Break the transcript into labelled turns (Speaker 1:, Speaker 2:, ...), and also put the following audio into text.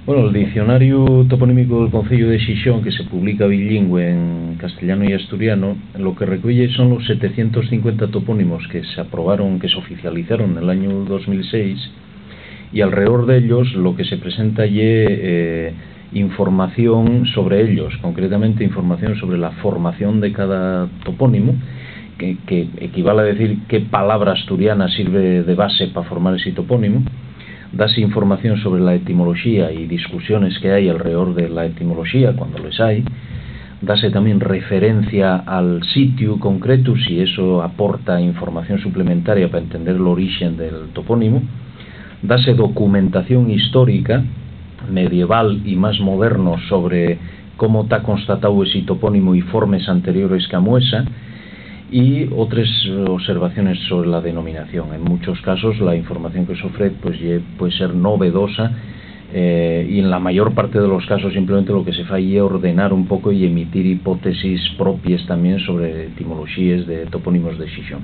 Speaker 1: Bueno, el diccionario toponímico del Concello de Xixón, que se publica bilingüe en castellano y asturiano, lo que recoge son los 750 topónimos que se aprobaron, que se oficializaron en el año 2006, y alrededor de ellos lo que se presenta es información sobre ellos, concretamente información sobre la formación de cada topónimo, que equivale a decir qué palabra asturiana sirve de base para formar ese topónimo. Dase información sobre la etimología y discusiones que hay alrededor de la etimología, cuando les hay. Dase también referencia al sitio concreto, si eso aporta información suplementaria para entender el origen del topónimo. Dase documentación histórica, medieval y más moderno, sobre cómo está constatado ese topónimo y formes anteriores que a esa, y otras observaciones sobre la denominación. En muchos casos la información que se ofrece puede ser novedosa, y en la mayor parte de los casos simplemente lo que se hace es ordenar un poco y emitir hipótesis propias también sobre etimologías de topónimos de Xixón.